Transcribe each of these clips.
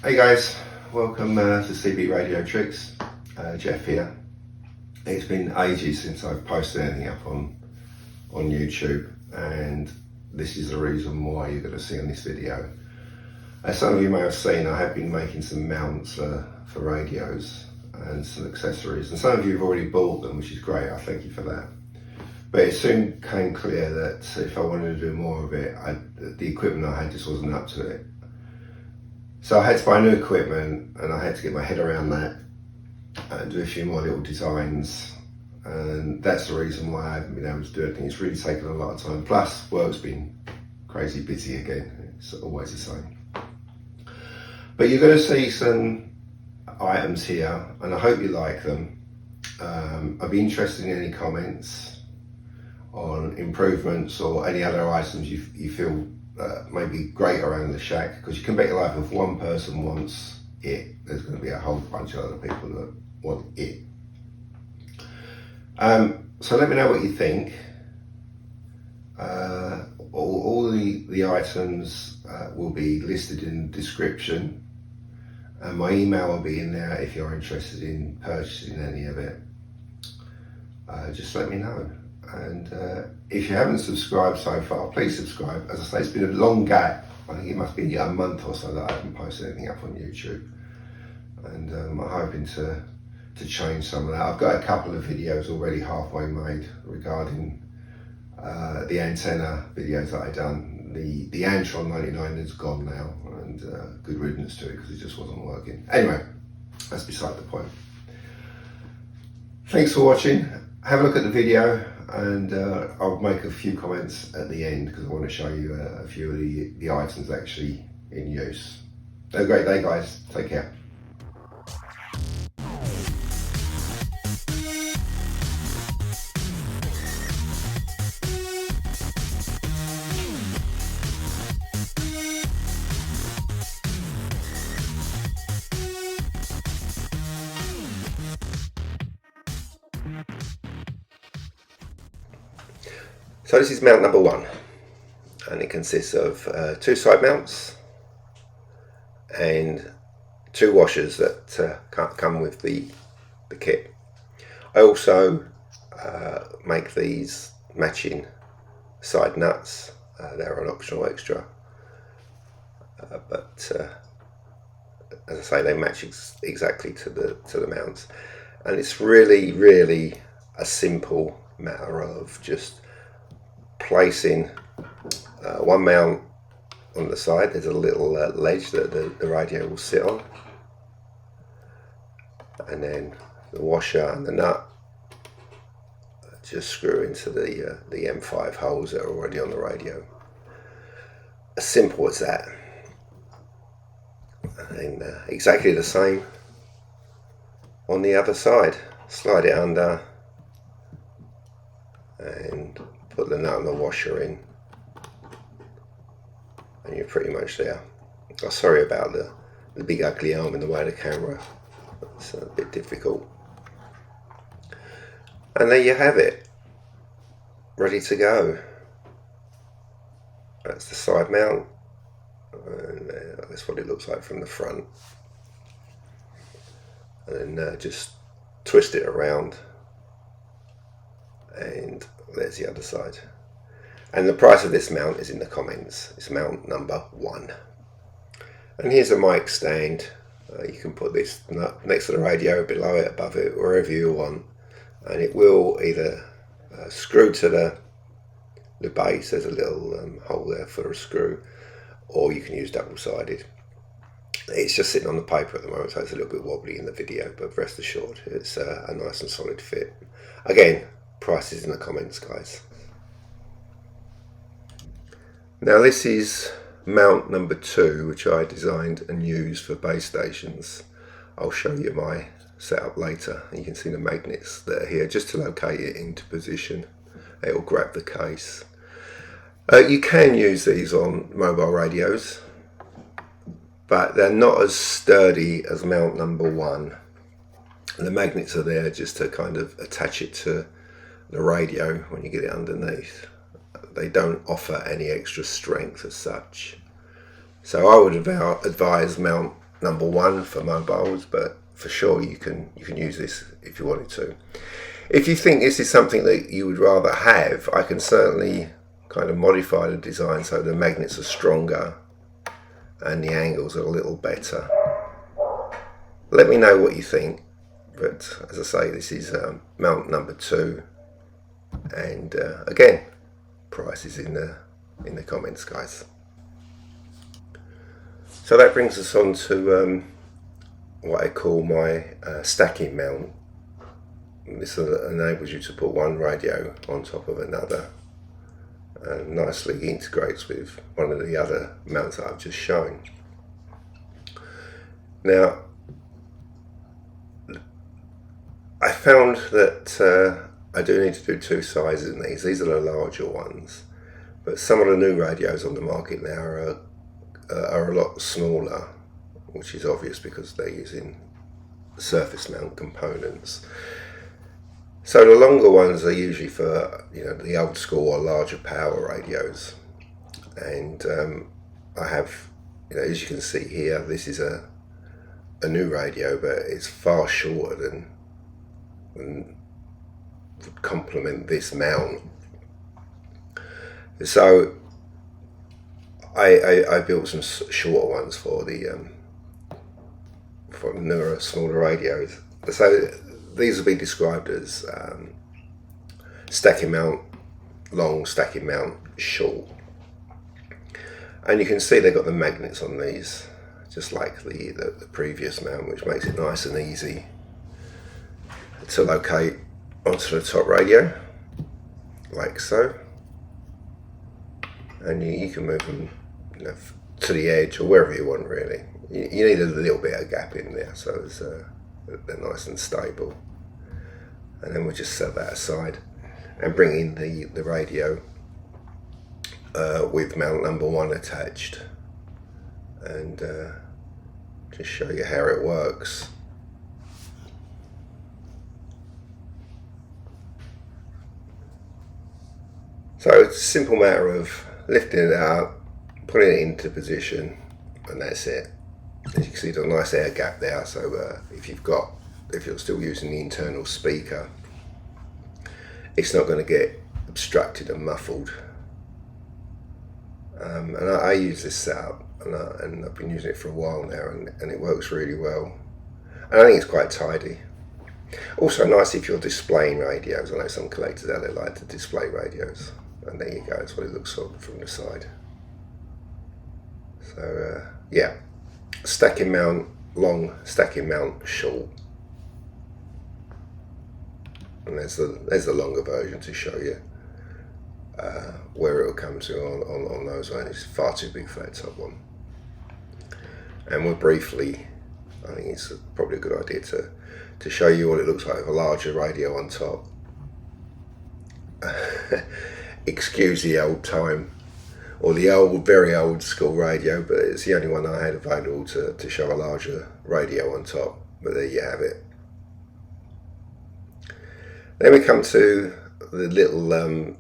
Hey guys, welcome to CB Radio Tricks. Jeff here. It's been ages since I've posted anything up on YouTube, and this is the reason why you're going to see on this video. As some of you may have seen, I have been making some mounts for radios and some accessories, and some of you have already bought them, which is great. I thank you for that. But it soon became clear that if I wanted to do more of it, the equipment I had just wasn't up to it. So I had to buy new equipment, and I had to get my head around that and do a few more little designs, and that's the reason why I haven't been able to do anything. It's really taken a lot of time, plus work's been crazy busy again. It's always the same. But you're going to see some items here, and I hope you like them. I'd be interested in any comments on improvements or any other items you feel may be great around the shack, because you can bet your life if one person wants it, there's going to be a whole bunch of other people that want it. So let me know what you think. All the items will be listed in the description, and my email will be in there if you're interested in purchasing any of it. Just let me know. And if you haven't subscribed so far, please subscribe. As I say, it's been a long gap. I think it must be a month or so that I haven't posted anything up on YouTube. And I'm hoping to change some of that. I've got a couple of videos already halfway made regarding the antenna videos that I've done. The Antron 99 is gone now, and good riddance to it because it just wasn't working. Anyway, that's beside the point. Thanks for watching. Have a look at the video, and I'll make a few comments at the end because I want to show you a few of the items actually in use. Have a great day, guys. Take care. So this is mount number one, and it consists of two side mounts and two washers that come with the kit. I also make these matching side nuts. They're an optional extra, but as I say, they match exactly to the mounts, and it's really a simple matter of just placing one mount on the side. There's a little ledge that the radio will sit on, and then the washer and the nut just screw into the M5 holes that are already on the radio. As simple as that. And exactly the same on the other side. Slide it under and put the nut and the washer in, and you're pretty much there. Oh, sorry about the big ugly arm in the way of the camera. It's a bit difficult. And there you have it, ready to go. That's the side mount, and that's what it looks like from the front. And then just twist it around, and there's the other side. And the price of this mount is in the comments. It's mount number one. And here's a mic stand. You can put this next to the radio, below it, above it, wherever you want, and it will either screw to the base. There's a little hole there for a screw, or you can use double-sided. It's just sitting on the paper at the moment, so it's a little bit wobbly in the video, but rest assured it's a nice and solid fit. Again, prices in the comments, guys. Now this is mount number two, which I designed and used for base stations. I'll show you my setup later. You can see the magnets that are here just to locate it into position. It will grab the case. You can use these on mobile radios, but they're not as sturdy as mount number one. And the magnets are there just to kind of attach it to the radio when you get it underneath. They don't offer any extra strength as such. So I would advise mount number one for mobiles, but for sure you can use this if you wanted to. If you think this is something that you would rather have, I can certainly kind of modify the design so the magnets are stronger and the angles are a little better. Let me know what you think, but as I say, this is mount number 2, and again, price is in the comments, guys. So that brings us on to what I call my stacking mount. This enables you to put one radio on top of another and nicely integrates with one of the other mounts that I've just shown. Now, I found that I do need to do 2 sizes in these. These are the larger ones, but some of the new radios on the market now are a lot smaller, which is obvious because they're using surface mount components. So the longer ones are usually for, you know, the old school or larger power radios, and I have, you know, as you can see here, this is a new radio, but it's far shorter than would complement this mount. So I built some shorter ones for the newer, smaller radios. So these will be described as stacking mount long, stacking mount short. And you can see they've got the magnets on these, just like the previous mount, which makes it nice and easy to locate onto the top radio, like so. And you can move them, you know, to the edge or wherever you want, really. You need a little bit of gap in there, so they're nice and stable. And then we'll just set that aside and bring in the radio with mount number 1 attached, and just show you how it works. So it's a simple matter of lifting it out, putting it into position, and that's it. As you can see, there's a nice air gap there, so if you're still using the internal speaker, it's not going to get obstructed and muffled. And I use this setup, and I've been using it for a while now, and it works really well. And I think it's quite tidy. Also nice if you're displaying radios. I know some collectors out there like to display radios, and there you go, that's what it looks like from the side. So yeah, stacking mount long, stacking mount short. And there's the longer version to show you where it will come to on those ones. It's far too big for that top one. And we'll briefly, I think it's probably a good idea to show you what it looks like with a larger radio on top. Excuse the old time, or the old, very old school radio, but it's the only one I had available to show a larger radio on top. But there you have it. Then we come to the little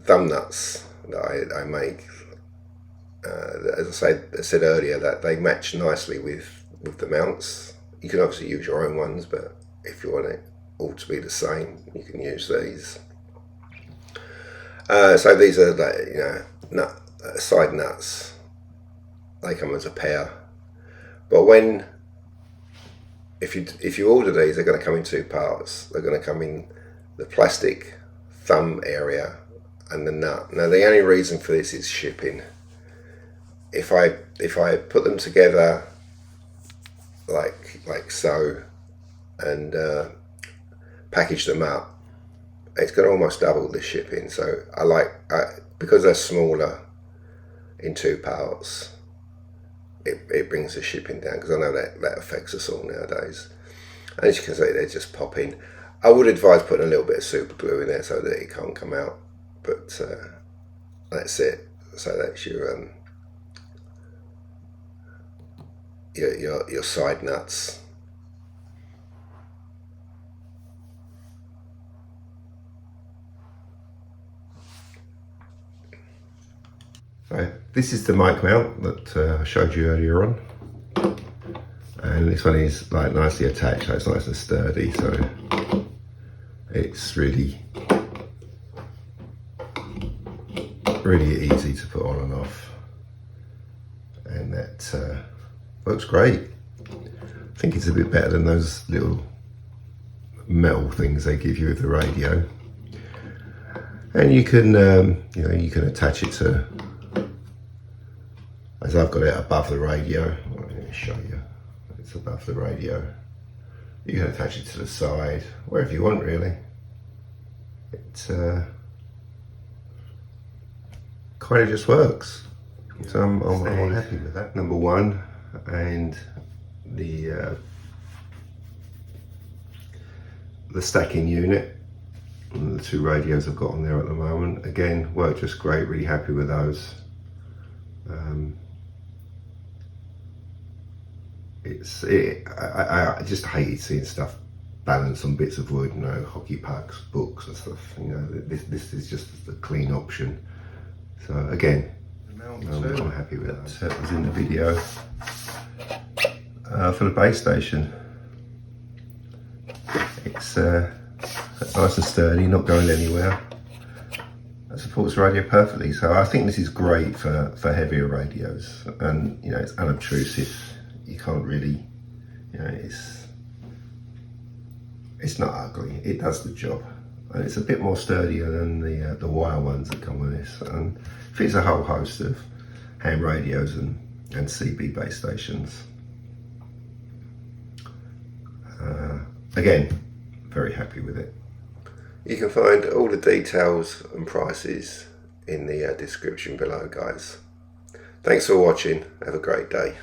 thumb nuts that I make. As I said earlier, that they match nicely with the mounts. You can obviously use your own ones, but if you want it all to be the same, you can use these. So these are side nuts. They come as a pair, but if you order these, they're going to come in 2 parts. They're going to come in the plastic thumb area and the nut. Now the only reason for this is shipping. If I put them together like so and package them up, it's going to almost double the shipping. So because they're smaller in 2 parts, it brings the shipping down, because I know that affects us all nowadays. And as you can see, they're just popping. I would advise putting a little bit of super glue in there so that it can't come out, but that's it. So that's your side nuts. So this is the mic mount that I showed you earlier on. And this one is like nicely attached, so it's nice and sturdy, so it's really easy to put on and off, and that works great. I think it's a bit better than those little metal things they give you with the radio. And you can you know, you can attach it to, as I've got it above the radio. Let me show you. It's above the radio. You can attach it to the side, wherever you want really. It kind of just works. So I'm happy with that. Number one, and the stacking unit, the two radios I've got on there at the moment, again, work just great. Really happy with those. I just hated seeing stuff balanced on bits of wood, you know, hockey pucks, books and stuff. You know, this is just a clean option. So again, I'm happy with that. That was in the video for the base station. It's nice and sturdy, not going anywhere. It supports the radio perfectly. So I think this is great for heavier radios, and you know, it's unobtrusive. You can't really, you know, it's not ugly. It does the job, and it's a bit more sturdier than the wire ones that come with this, and fits a whole host of ham radios and CB base stations. Again, very happy with it. You can find all the details and prices in the description below, guys. Thanks for watching. Have a great day.